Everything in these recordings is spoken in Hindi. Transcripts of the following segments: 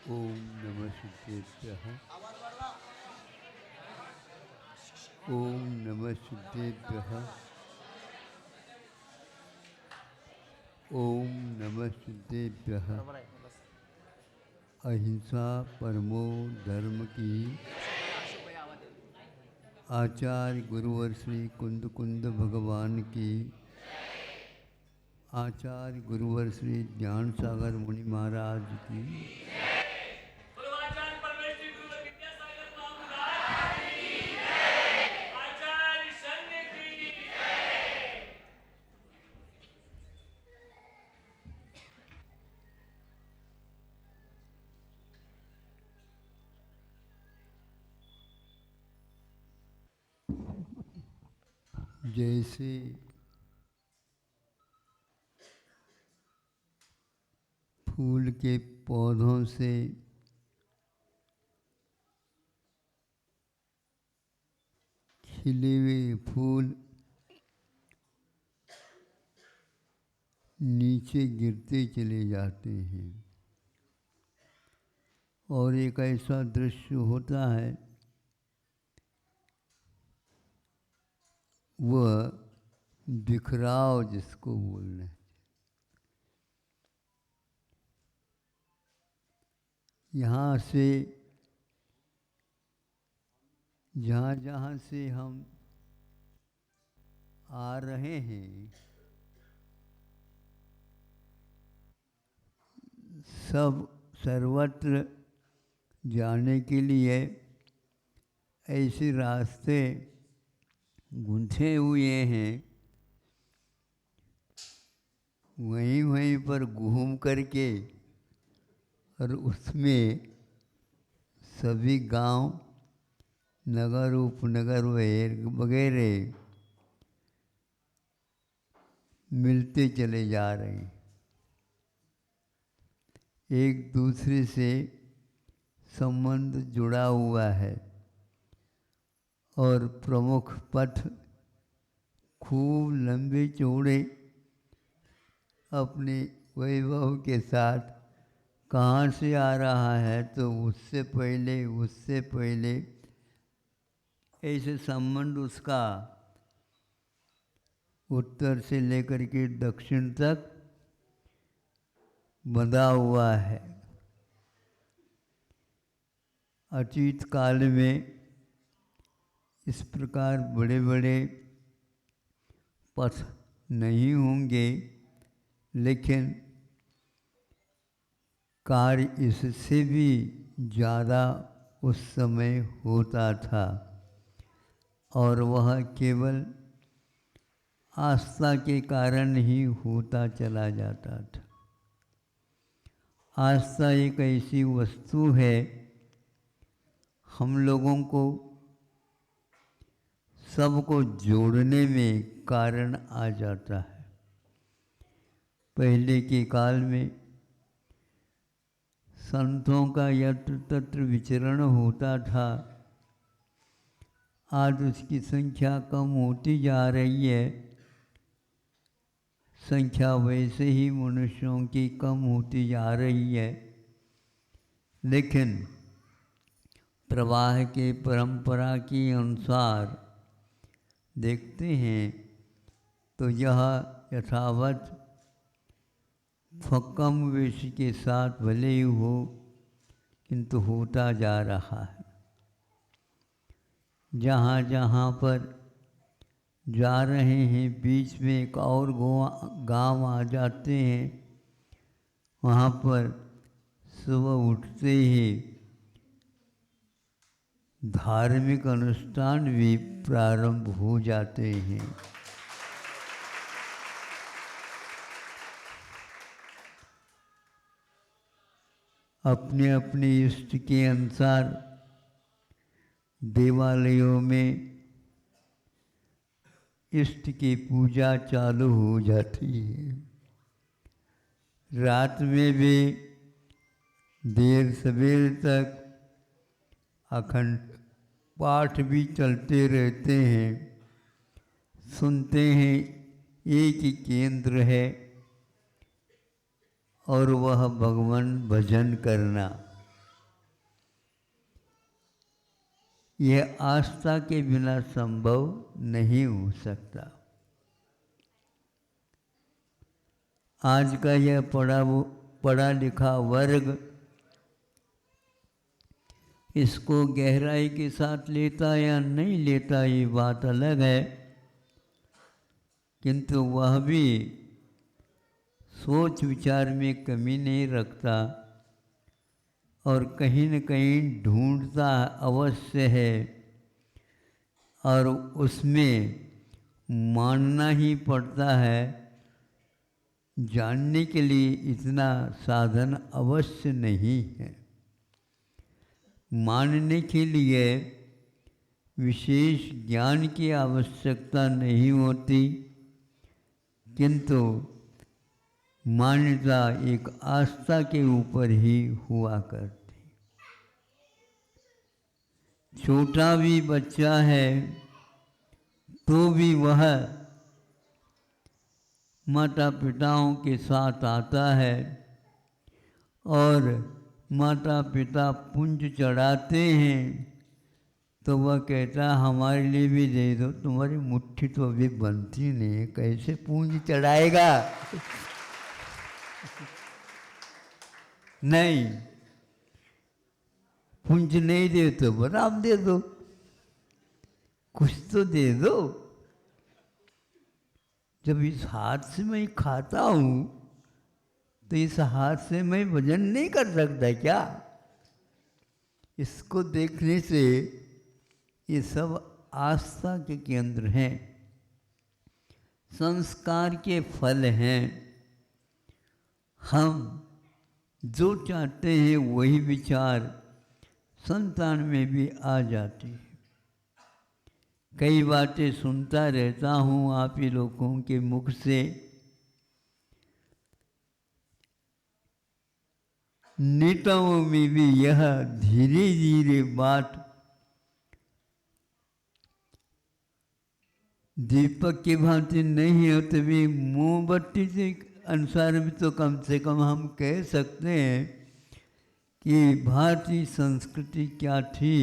ओम नमः सिद्धेभ्यः। ओम नमः सिद्धेभ्यः। ओम नमः सिद्धेभ्यः। अहिंसा परमो धर्म की। आचार्य गुरुवर श्री कुंद कुंद भगवान की। आचार्य गुरुवर श्री ज्ञान सागर मुनि महाराज की। जैसे फूल के पौधों से खिले हुए फूल नीचे गिरते चले जाते हैं और एक ऐसा दृश्य होता है, वह बिखराव जिसको बोलना है। यहाँ से जहाँ से हम आ रहे हैं, सब सर्वत्र जाने के लिए ऐसे रास्ते गूंथे हुए हैं। वहीं पर घूम करके और उसमें सभी गांव, नगर, उपनगर वगैरह मिलते चले जा रहे हैं। एक दूसरे से संबंध जुड़ा हुआ है और प्रमुख पथ खूब लंबे चौड़े अपने वैभव के साथ कहाँ से आ रहा है तो उससे पहले ऐसे संबंध उसका उत्तर से लेकर के दक्षिण तक बंधा हुआ है। अतीत काल में इस प्रकार बड़े बड़े पथ नहीं होंगे, लेकिन कार्य इससे भी ज़्यादा उस समय होता था और वह केवल आस्था के कारण ही होता चला जाता था। आस्था एक ऐसी वस्तु है, हम लोगों को सबको जोड़ने में कारण आ जाता है। पहले के काल में संतों का यत्र तत्र विचरण होता था। आज उसकी संख्या कम होती जा रही है। संख्या वैसे ही मनुष्यों की कम होती जा रही है, लेकिन प्रवाह के परंपरा के अनुसार देखते हैं तो यह यथावत कम वेश के साथ भले ही हो, किंतु होता जा रहा है। जहाँ पर जा रहे हैं, बीच में एक और गांव आ जाते हैं। वहाँ पर सुबह उठते ही धार्मिक अनुष्ठान भी प्रारंभ हो जाते हैं। अपने अपने इष्ट के अनुसार देवालयों में इष्ट की पूजा चालू हो जाती है। रात में भी देर सवेर तक अखंड पाठ भी चलते रहते हैं। सुनते हैं एक ही केंद्र है और वह भगवान भजन करना। यह आस्था के बिना संभव नहीं हो सकता। आज का यह पढ़ा लिखा वर्ग इसको गहराई के साथ लेता या नहीं लेता ये बात अलग है, किंतु वह भी सोच विचार में कमी नहीं रखता और कहीं न कहीं ढूंढता अवश्य है और उसमें मानना ही पड़ता है। जानने के लिए इतना साधन अवश्य नहीं है। मानने के लिए विशेष ज्ञान की आवश्यकता नहीं होती, किंतु मान्यता एक आस्था के ऊपर ही हुआ करती। छोटा भी बच्चा है तो भी वह माता पिताओं के साथ आता है और माता पिता पुंज चढ़ाते हैं तो वह कहता हमारे लिए भी दे दो, तुम्हारी मुट्ठी तो अभी बनती नहीं है, कैसे पुंज चढ़ाएगा। नहीं, पुंज नहीं दे तो बराम दे दो, कुछ तो दे दो। जब इस हाथ से मैं खाता हूँ तो इस हाथ से मैं भजन नहीं कर सकता क्या? इसको देखने से ये सब आस्था के केंद्र हैं, संस्कार के फल हैं। हम जो चाहते हैं वही विचार संतान में भी आ जाते हैं। कई बातें सुनता रहता हूँ आप ही लोगों के मुख से। नेताओं में भी यह धीरे धीरे बात दीपक की भांति नहीं हो तो भी मोमबत्ती के अनुसार भी तो कम से कम हम कह सकते हैं कि भारतीय संस्कृति क्या थी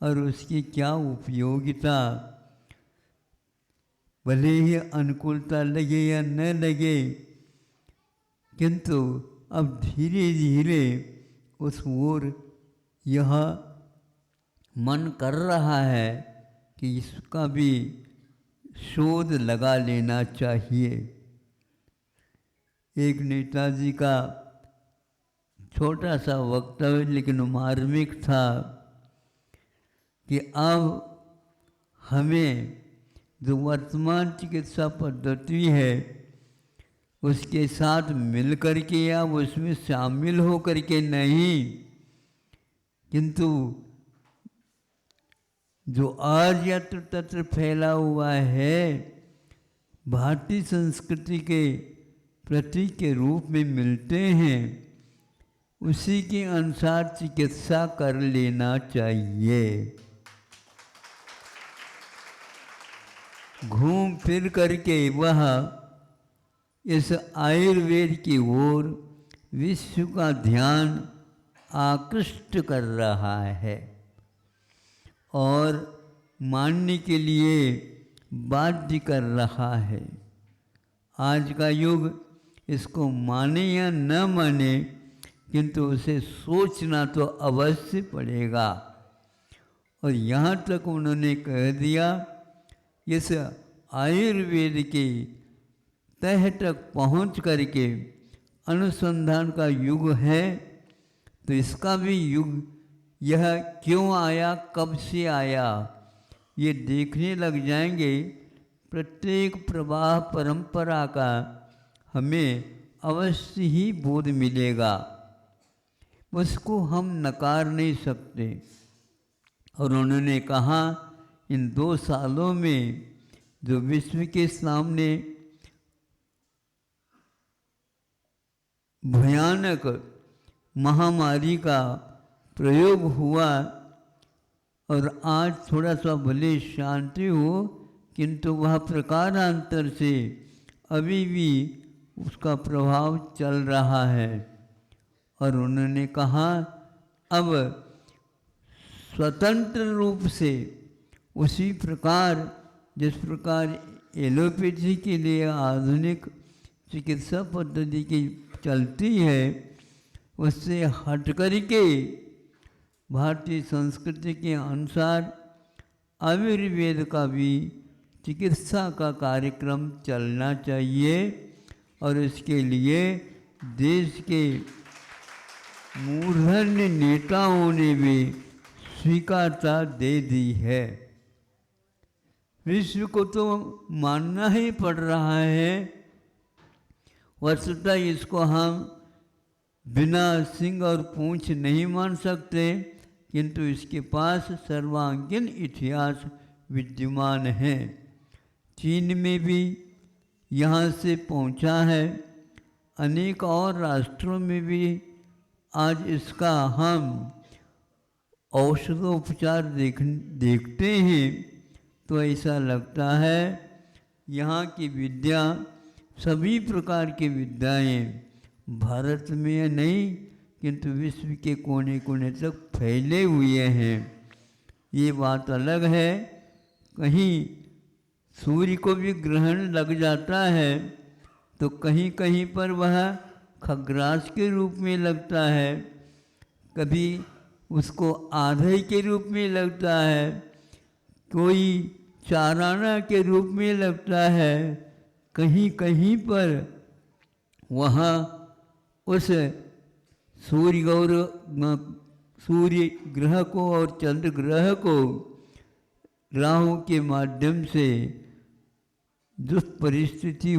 और उसकी क्या उपयोगिता। भले ही अनुकूलता लगे या न लगे, किंतु अब धीरे धीरे उस ओर यह मन कर रहा है कि इसका भी शोध लगा लेना चाहिए। एक नेताजी का छोटा सा वक्तव्य लेकिन मार्मिक था कि अब हमें जो वर्तमान चिकित्सा पद्धति है उसके साथ मिल कर के या उसमें शामिल हो कर के नहीं, किंतु जो आज यत्र तत्र फैला हुआ है भारतीय संस्कृति के प्रतीक के रूप में मिलते हैं, उसी के अनुसार चिकित्सा कर लेना चाहिए। घूम फिर करके वह इस आयुर्वेद की ओर विश्व का ध्यान आकृष्ट कर रहा है और मानने के लिए बाध्य कर रहा है। आज का युग इसको माने या न माने, किंतु उसे सोचना तो अवश्य पड़ेगा। और यहाँ तक उन्होंने कह दिया इस आयुर्वेद के तह तक पहुँच करके अनुसंधान का युग है, तो इसका भी युग यह क्यों आया, कब से आया, ये देखने लग जाएंगे। प्रत्येक प्रवाह परंपरा का हमें अवश्य ही बोध मिलेगा, उसको हम नकार नहीं सकते। और उन्होंने कहा इन 2 सालों में जो विश्व के सामने भयानक महामारी का प्रयोग हुआ और आज थोड़ा सा भले शांति हो, किंतु वह प्रकारांतर से अभी भी उसका प्रभाव चल रहा है। और उन्होंने कहा अब स्वतंत्र रूप से उसी प्रकार जिस प्रकार एलोपैथी के लिए आधुनिक चिकित्सा पद्धति की चलती है, उससे हट करके भारतीय संस्कृति के अनुसार आयुर्वेद का भी चिकित्सा का कार्यक्रम चलना चाहिए और इसके लिए देश के मूर्धन्य नेताओं ने भी स्वीकारता दे दी है। विश्व को तो मानना ही पड़ रहा है। वस्तुतः इसको हम बिना सिंग और पूंछ नहीं मान सकते, किंतु इसके पास सर्वांगीण इतिहास विद्यमान है। चीन में भी यहाँ से पहुँचा है, अनेक और राष्ट्रों में भी आज इसका हम औषधोपचार देखते हैं तो ऐसा लगता है यहाँ की विद्या, सभी प्रकार की विद्याएं भारत में नहीं किंतु विश्व के कोने कोने तक फैले हुए हैं। ये बात अलग है, कहीं सूर्य को भी ग्रहण लग जाता है तो कहीं कहीं पर वह खग्रास के रूप में लगता है, कभी उसको आधे के रूप में लगता है, कोई चाराना के रूप में लगता है, कहीं कहीं पर वहाँ उस सूर्य ग्रह को और चंद्र ग्रह को राहु के माध्यम से दुष्परिस्थिति